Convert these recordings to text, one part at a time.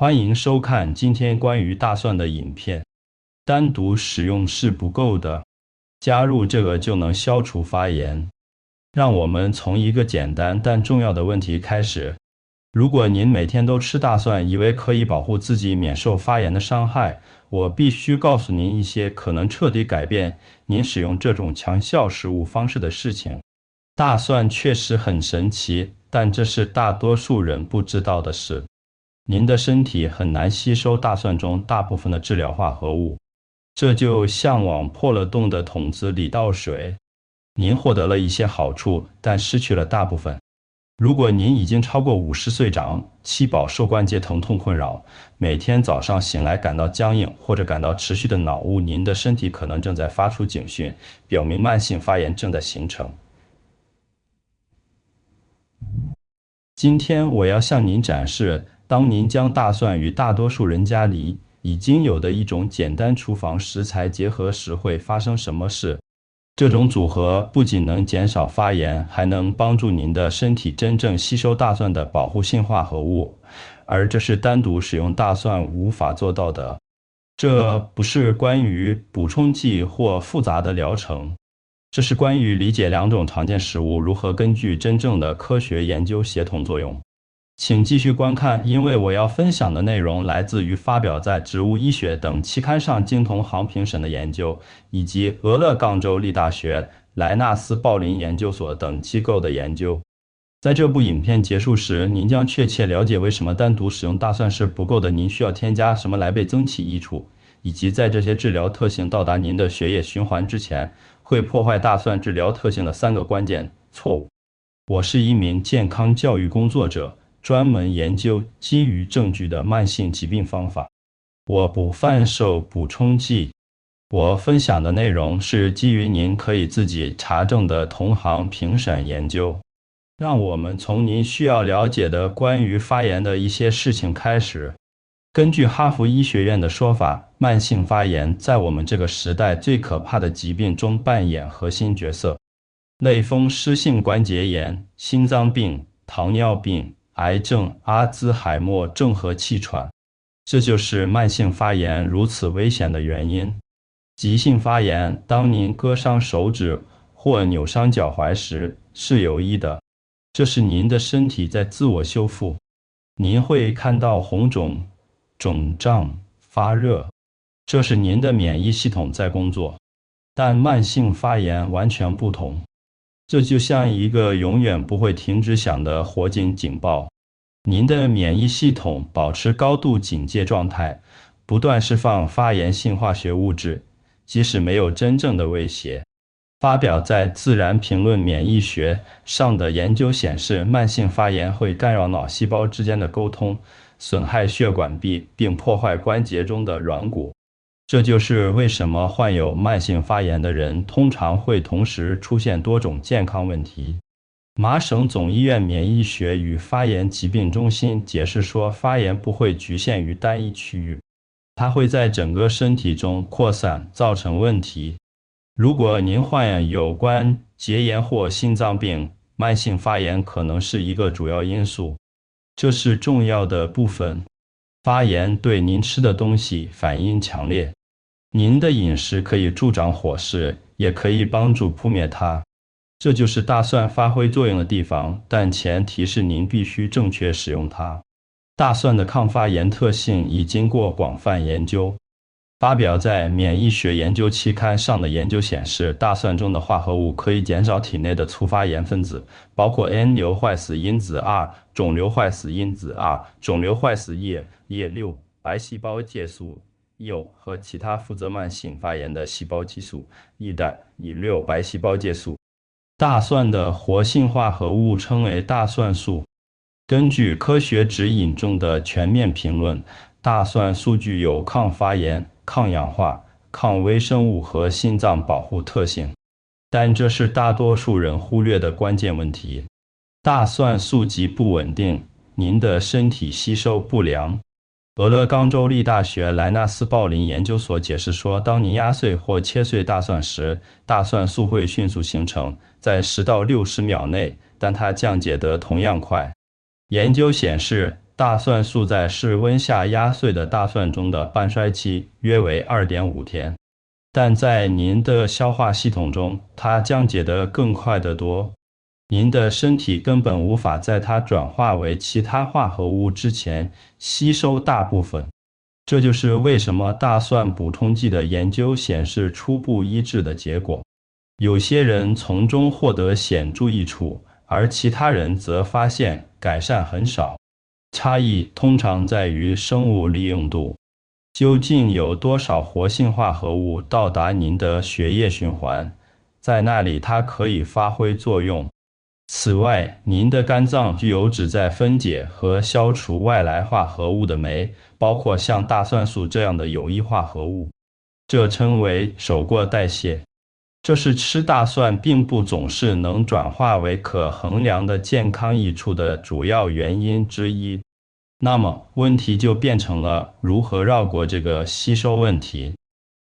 欢迎收看今天关于大蒜的影片。单独使用是不够的，加入这个就能消除发炎。让我们从一个简单但重要的问题开始。如果您每天都吃大蒜，以为可以保护自己免受发炎的伤害，我必须告诉您一些可能彻底改变您使用这种强效食物方式的事情。大蒜确实很神奇，但这是大多数人不知道的事。您的身体很难吸收大蒜中大部分的治疗化合物，这就像往破了洞的桶子里倒水。您获得了一些好处，但失去了大部分。如果您已经超过50岁长期饱受关节疼痛困扰，每天早上醒来感到僵硬或者感到持续的脑雾，您的身体可能正在发出警讯，表明慢性发炎正在形成。今天我要向您展示，当您将大蒜与大多数人家里已经有的一种简单厨房食材结合时会发生什么事。这种组合不仅能减少发炎，还能帮助您的身体真正吸收大蒜的保护性化合物，而这是单独使用大蒜无法做到的。这不是关于补充剂或复杂的疗程，这是关于理解两种常见食物如何根据真正的科学研究协同作用。请继续观看，因为我要分享的内容来自于发表在《植物医学》等期刊上经同行评审的研究，以及俄勒冈州立大学、莱纳斯鲍林研究所等机构的研究。在这部影片结束时，您将确切了解为什么单独使用大蒜是不够的，您需要添加什么来被增其益处，以及在这些治疗特性到达您的血液循环之前，会破坏大蒜治疗特性的3个关键错误。我是一名健康教育工作者，专门研究基于证据的慢性疾病方法。我不贩售补充剂。我分享的内容是基于您可以自己查证的同行评审研究。让我们从您需要了解的关于发炎的一些事情开始。根据哈佛医学院的说法，慢性发炎在我们这个时代最可怕的疾病中扮演核心角色。类风湿性关节炎、心脏病、糖尿病、癌症、阿兹海默症和气喘，这就是慢性发炎如此危险的原因。急性发炎，当您割伤手指或扭伤脚踝时，是有益的，这是您的身体在自我修复。您会看到红肿、肿胀、发热，这是您的免疫系统在工作。但慢性发炎完全不同，这就像一个永远不会停止响的火警警报。您的免疫系统保持高度警戒状态，不断释放发炎性化学物质，即使没有真正的威胁。发表在《自然评论免疫学》上的研究显示，慢性发炎会干扰脑细胞之间的沟通，损害血管壁，并破坏关节中的软骨。这就是为什么患有慢性发炎的人通常会同时出现多种健康问题。麻省总医院免疫学与发炎疾病中心解释说，发炎不会局限于单一区域，它会在整个身体中扩散，造成问题。如果您患有关节炎或心脏病，慢性发炎可能是一个主要因素。这是重要的部分。发炎对您吃的东西反应强烈。您的饮食可以助长火势，也可以帮助扑灭它。这就是大蒜发挥作用的地方，但前提是您必须正确使用它。大蒜的抗发炎特性已经过广泛研究。发表在《免疫学研究》期刊上的研究显示，大蒜中的化合物可以减少体内的促发炎分子，包括 N 硫坏死因子2、肿瘤坏死因子2、肿瘤坏死叶6、白细胞介素6和其他负责慢性发炎的细胞激素E代6白细胞介素。大蒜的活性化合物称为大蒜素。根据科学指引中的全面评论，大蒜素具有抗发炎、抗氧化、抗微生物和心脏保护特性，但这是大多数人忽略的关键问题。大蒜素极不稳定，您的身体吸收不良。俄勒冈州立大学莱纳斯鲍林研究所解释说，当您压碎或切碎大蒜时，大蒜素会迅速形成，在10到60秒内，但它降解得同样快。研究显示，大蒜素在室温下压碎的大蒜中的半衰期约为 2.5 天，但在您的消化系统中，它降解得更快得多。您的身体根本无法在它转化为其他化合物之前吸收大部分。这就是为什么大蒜补充剂的研究显示初步医治的结果。有些人从中获得显著益处，而其他人则发现改善很少。差异通常在于生物利用度，究竟有多少活性化合物到达您的血液循环，在那里它可以发挥作用。此外，您的肝脏具有旨在分解和消除外来化合物的酶，包括像大蒜素这样的有益化合物，这称为手过代谢。这是吃大蒜并不总是能转化为可衡量的健康益处的主要原因之一。那么，问题就变成了如何绕过这个吸收问题，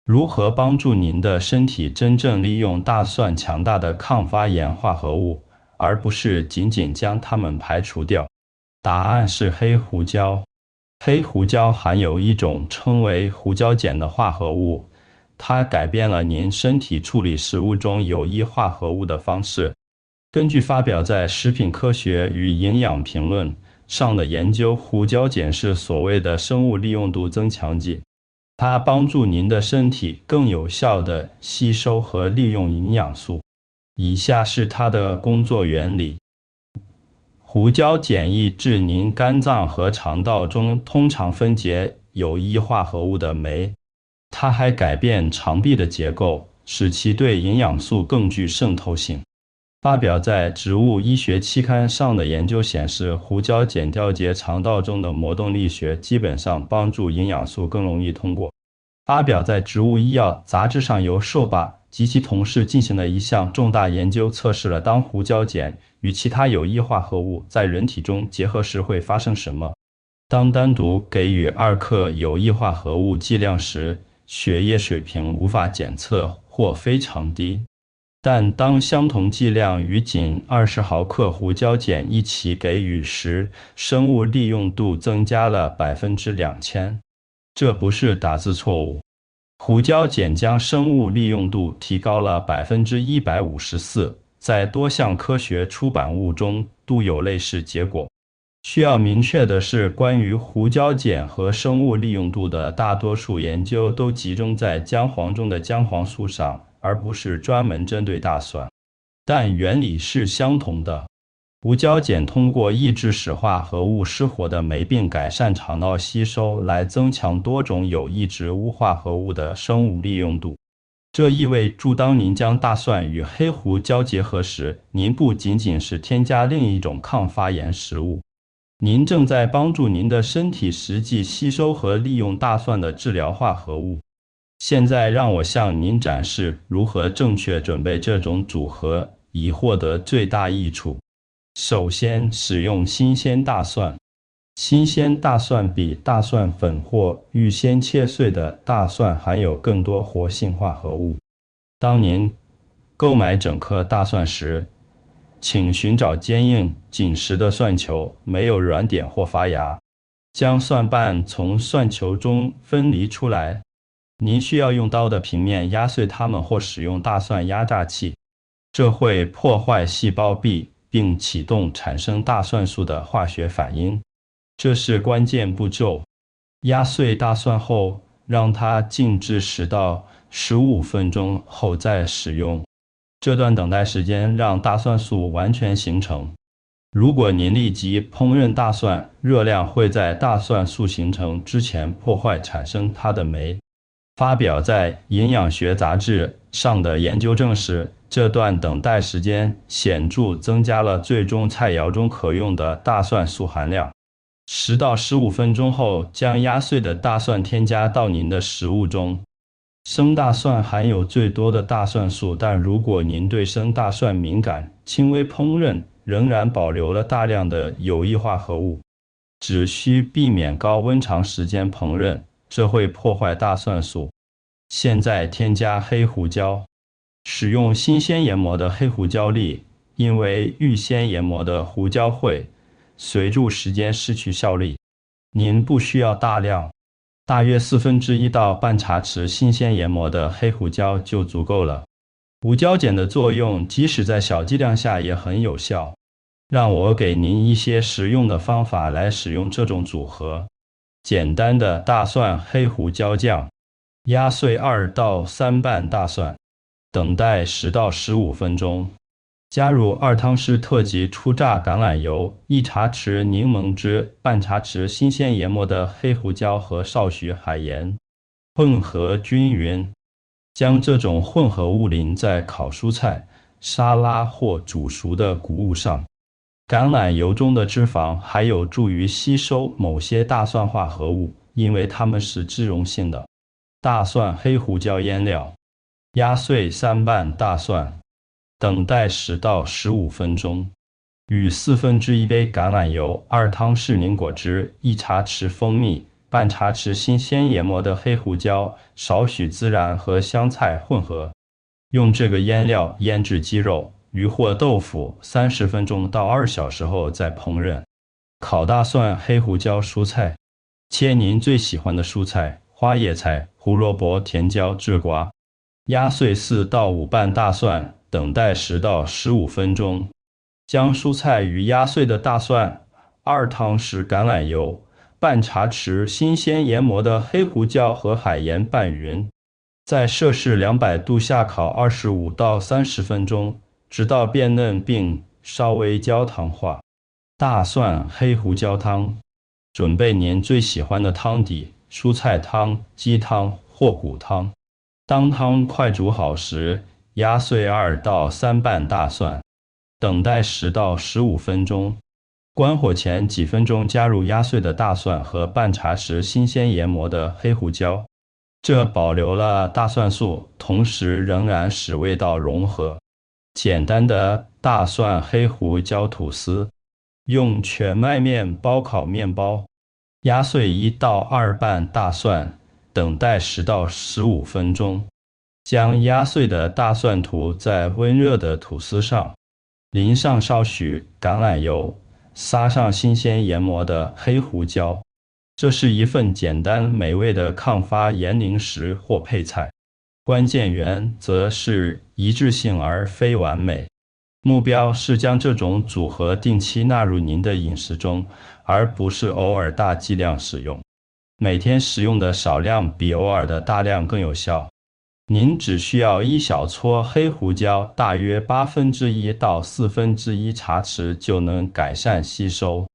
如何帮助您的身体真正利用大蒜强大的抗发炎化合物，而不是仅仅将它们排除掉。答案是黑胡椒。黑胡椒含有一种称为胡椒碱的化合物，它改变了您身体处理食物中有益化合物的方式。根据发表在《食品科学与营养评论》上的研究，胡椒碱是所谓的生物利用度增强剂，它帮助您的身体更有效地吸收和利用营养素。以下是它的工作原理。胡椒碱抑制您肝脏和肠道中通常分解有益化合物的酶，它还改变肠壁的结构，使其对营养素更具渗透性。发表在《植物医学期刊》上的研究显示，胡椒碱调节肠道中的膜动力学，基本上帮助营养素更容易通过。发表在《植物医药》杂志上由寿巴及其同事进行的一项重大研究，测试了当胡椒碱与其他有益化合物在人体中结合时会发生什么。当单独给予2克有益化合物剂量时，血液水平无法检测或非常低。但当相同剂量与仅20毫克胡椒碱一起给予时，生物利用度增加了 2000%。这不是打字错误。胡椒碱将生物利用度提高了 154%， 在多项科学出版物中都有类似结果。需要明确的是，关于胡椒碱和生物利用度的大多数研究都集中在姜黄中的姜黄素上，而不是专门针对大蒜。但原理是相同的。胡椒碱通过抑制使化合物失活的酶并改善肠道吸收，来增强多种有益植物化合物的生物利用度。这意味着当您将大蒜与黑胡椒结合时，您不仅仅是添加另一种抗发炎食物，您正在帮助您的身体实际吸收和利用大蒜的治疗化合物。现在让我向您展示如何正确准备这种组合，以获得最大益处。首先，使用新鲜大蒜。新鲜大蒜比大蒜粉或预先切碎的大蒜含有更多活性化合物。当您购买整颗大蒜时，请寻找坚硬、紧实的蒜球，没有软点或发芽。将蒜瓣从蒜球中分离出来。您需要用刀的平面压碎它们，或使用大蒜压榨器，这会破坏细胞壁并启动产生大蒜素的化学反应。这是关键步骤。压碎大蒜后，让它静置10到15分钟后再使用。这段等待时间让大蒜素完全形成。如果您立即烹饪大蒜，热量会在大蒜素形成之前破坏产生它的酶。发表在《营养学杂志》上的研究证实，这段等待时间显著增加了最终菜肴中可用的大蒜素含量。10到15分钟后，将压碎的大蒜添加到您的食物中。生大蒜含有最多的大蒜素，但如果您对生大蒜敏感，轻微烹饪仍然保留了大量的有益化合物。只需避免高温长时间烹饪，这会破坏大蒜素。现在添加黑胡椒。使用新鲜研磨的黑胡椒粒，因为预先研磨的胡椒会随着时间失去效力。您不需要大量，大约1/4到半茶匙新鲜研磨的黑胡椒就足够了。无胶碱的作用即使在小剂量下也很有效。让我给您一些实用的方法来使用这种组合。简单的大蒜黑胡椒酱，压碎2到3瓣大蒜，等待10到15分钟。加入2汤匙特级初榨橄榄油、1茶匙柠檬汁、半茶匙新鲜研磨的黑胡椒和少许海盐，混合均匀。将这种混合物淋在烤蔬菜、沙拉或煮熟的谷物上。橄榄油中的脂肪还有助于吸收某些大蒜化合物，因为它们是脂溶性的。大蒜黑胡椒腌料，压碎3瓣大蒜，等待10到15分钟。与1/4杯橄榄油、2汤匙柠果汁、1茶匙蜂蜜、半茶匙新鲜研磨的黑胡椒、少许孜然和香菜混合。用这个腌料腌制鸡肉、鱼或豆腐30分钟到2小时后再烹饪。烤大蒜黑胡椒蔬菜，切您最喜欢的蔬菜，花椰菜、胡萝卜、甜椒、制瓜。压碎4到5瓣大蒜，等待10到15分钟。将蔬菜与压碎的大蒜、2汤匙橄榄油、半茶匙新鲜研磨的黑胡椒和海盐拌匀，在摄氏200度下烤25到30分钟，直到变嫩并稍微焦糖化。大蒜黑胡椒汤，准备您最喜欢的汤底，蔬菜汤、鸡汤或骨汤。当汤快煮好时，压碎2到3瓣大蒜，等待10到15分钟。关火前几分钟加入压碎的大蒜和半茶匙新鲜研磨的黑胡椒，这保留了大蒜素，同时仍然使味道融合。简单的大蒜黑胡椒吐司，用全麦面包烤面包，压碎1到2瓣大蒜，等待10到15分钟。将压碎的大蒜涂在温热的吐司上，淋上少许橄榄油，撒上新鲜研磨的黑胡椒。这是一份简单美味的抗发炎零食或配菜。关键原则是一致性而非完美。目标是将这种组合定期纳入您的饮食中，而不是偶尔大剂量使用。每天食用的少量比偶尔的大量更有效。您只需要1小撮黑胡椒，大约1/8到1/4茶匙就能改善吸收。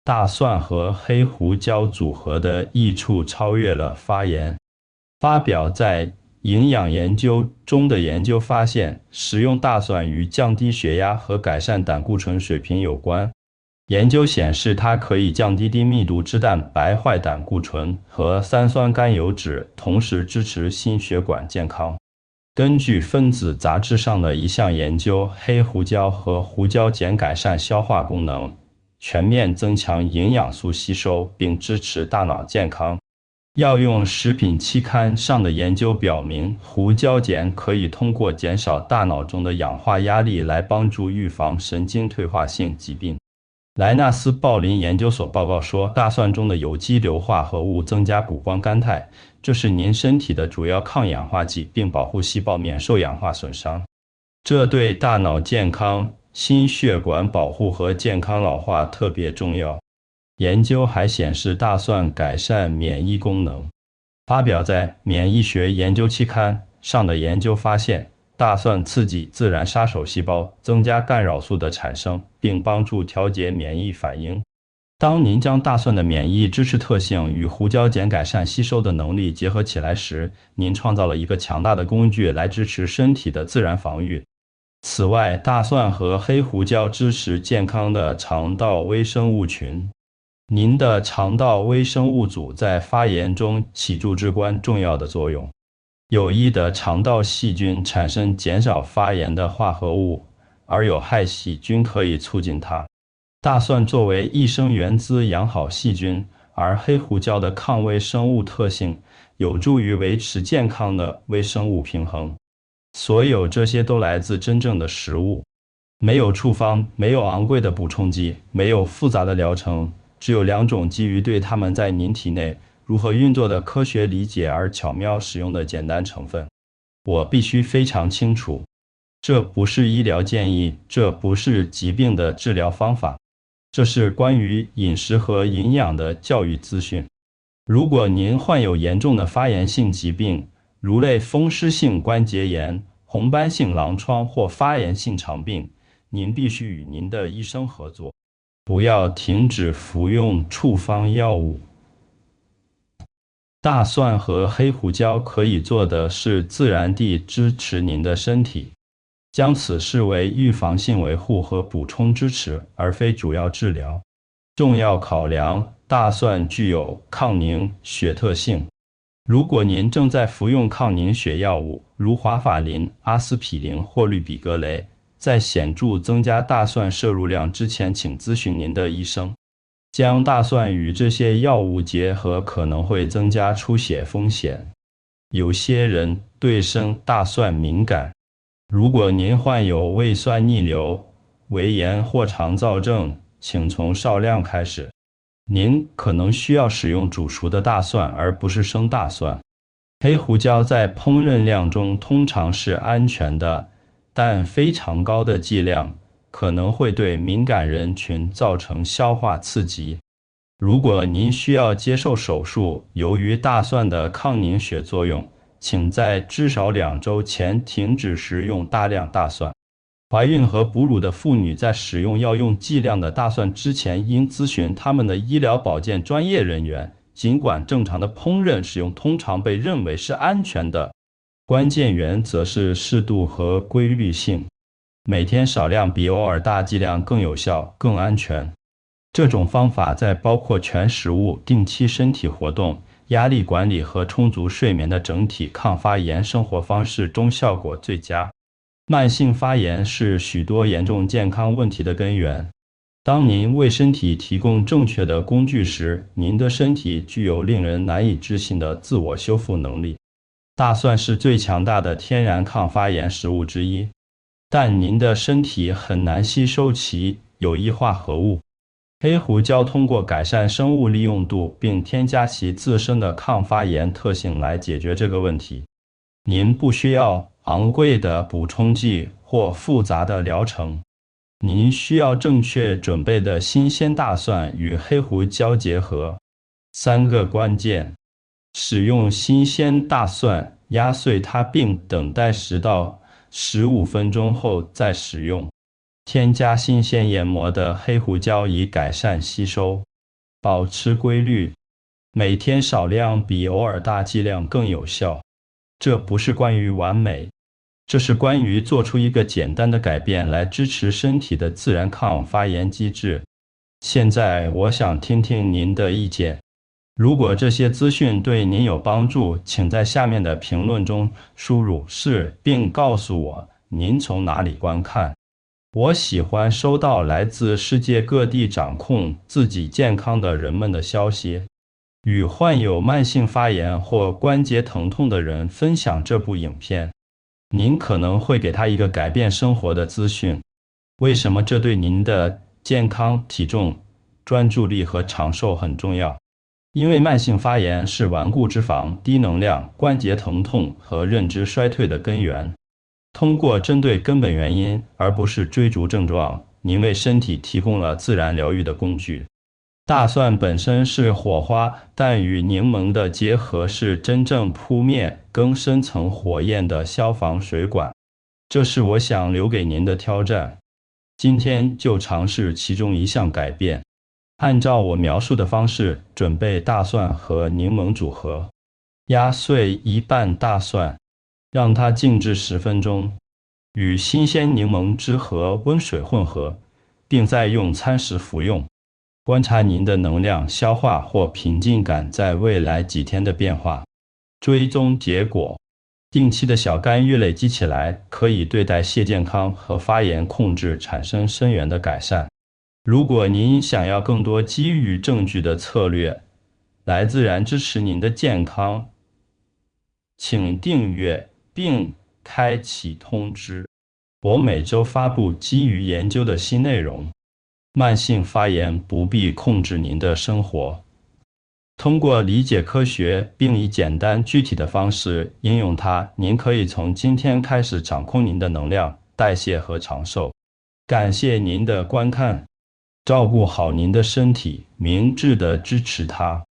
大蒜和黑胡椒组合的益处超越了发炎。发表在营养研究中的研究发现，食用大蒜与降低血压和改善胆固醇水平有关。研究显示，它可以降低低密度脂蛋白坏胆固醇和三酸甘油酯，同时支持心血管健康。根据分子杂志上的一项研究，黑胡椒和胡椒碱改善消化功能，全面增强营养素吸收，并支持大脑健康。药用食品期刊上的研究表明，胡椒碱可以通过减少大脑中的氧化压力来帮助预防神经退化性疾病。莱纳斯鲍林研究所报告说，大蒜中的有机硫化合物增加谷胱甘肽，这是您身体的主要抗氧化剂，并保护细胞免受氧化损伤。这对大脑健康、心血管保护和健康老化特别重要。研究还显示，大蒜改善免疫功能。发表在《免疫学研究期刊》上的研究发现，大蒜刺激自然杀手细胞，增加干扰素的产生，并帮助调节免疫反应。当您将大蒜的免疫支持特性与胡椒碱改善吸收的能力结合起来时，您创造了一个强大的工具来支持身体的自然防御。此外，大蒜和黑胡椒支持健康的肠道微生物群。您的肠道微生物组在发炎中起着至关重要的作用。有益的肠道细菌产生减少发炎的化合物，而有害细菌可以促进它。大蒜作为益生元滋养好细菌，而黑胡椒的抗微生物特性有助于维持健康的微生物平衡。所有这些都来自真正的食物，没有处方，没有昂贵的补充剂，没有复杂的疗程，只有2种基于对它们在您体内如何运作的科学理解而巧妙使用的简单成分。我必须非常清楚，这不是医疗建议，这不是疾病的治疗方法，这是关于饮食和营养的教育资讯。如果您患有严重的发炎性疾病，如类风湿性关节炎、红斑性狼疮或发炎性肠病，您必须与您的医生合作，不要停止服用处方药物。大蒜和黑胡椒可以做的是自然地支持您的身体，将此视为预防性维护和补充支持，而非主要治疗。重要考量：大蒜具有抗凝血特性。如果您正在服用抗凝血药物，如华法林、阿司匹林或氯吡格雷，在显著增加大蒜摄入量之前，请咨询您的医生。将大蒜与这些药物结合可能会增加出血风险。有些人对生大蒜敏感。如果您患有胃酸逆流、胃炎或肠燥症，请从少量开始。您可能需要使用煮熟的大蒜，而不是生大蒜。黑胡椒在烹饪量中通常是安全的，但非常高的剂量可能会对敏感人群造成消化刺激。如果您需要接受手术，由于大蒜的抗凝血作用，请在至少2周前停止食用大量大蒜。怀孕和哺乳的妇女在使用药用剂量的大蒜之前，应咨询他们的医疗保健专业人员。尽管正常的烹饪使用通常被认为是安全的，关键原则是适度和规律性。每天少量比偶尔大剂量更有效、更安全。这种方法在包括全食物、定期身体活动、压力管理和充足睡眠的整体抗发炎生活方式中效果最佳。慢性发炎是许多严重健康问题的根源。当您为身体提供正确的工具时，您的身体具有令人难以置信的自我修复能力。大蒜是最强大的天然抗发炎食物之一，但您的身体很难吸收其有益化合物。黑胡椒通过改善生物利用度并添加其自身的抗发炎特性来解决这个问题。您不需要昂贵的补充剂或复杂的疗程，您需要正确准备的新鲜大蒜与黑胡椒结合。3个关键：使用新鲜大蒜，压碎它并等待10到15分钟后再使用。添加新鲜研磨的黑胡椒以改善吸收。保持规律，每天少量比偶尔大剂量更有效。这不是关于完美，这是关于做出一个简单的改变来支持身体的自然抗发炎机制。现在我想听听您的意见。如果这些资讯对您有帮助，请在下面的评论中输入是，并告诉我您从哪里观看。我喜欢收到来自世界各地掌控自己健康的人们的消息。与患有慢性发炎或关节疼痛的人分享这部影片，您可能会给他一个改变生活的资讯。为什么这对您的健康、体重、专注力和长寿很重要？因为慢性发炎是顽固脂肪、低能量、关节疼痛和认知衰退的根源。通过针对根本原因，而不是追逐症状，您为身体提供了自然疗愈的工具。大蒜本身是火花，但与柠檬的结合是真正扑灭更深层火焰的消防水管。这是我想留给您的挑战。今天就尝试其中一项改变。按照我描述的方式准备大蒜和柠檬组合。压碎1瓣大蒜，让它静置10分钟，与新鲜柠檬汁和温水混合，并在用餐时服用。观察您的能量、消化或平静感在未来几天的变化。追踪结果。定期的小干预累积起来，可以对代谢健康和发炎控制产生深远的改善。如果您想要更多基于证据的策略，来自然支持您的健康，请订阅并开启通知。我每周发布基于研究的新内容。慢性发炎不必控制您的生活。通过理解科学，并以简单具体的方式应用它，您可以从今天开始掌控您的能量、代谢和长寿。感谢您的观看，照顾好您的身体，明智地支持它。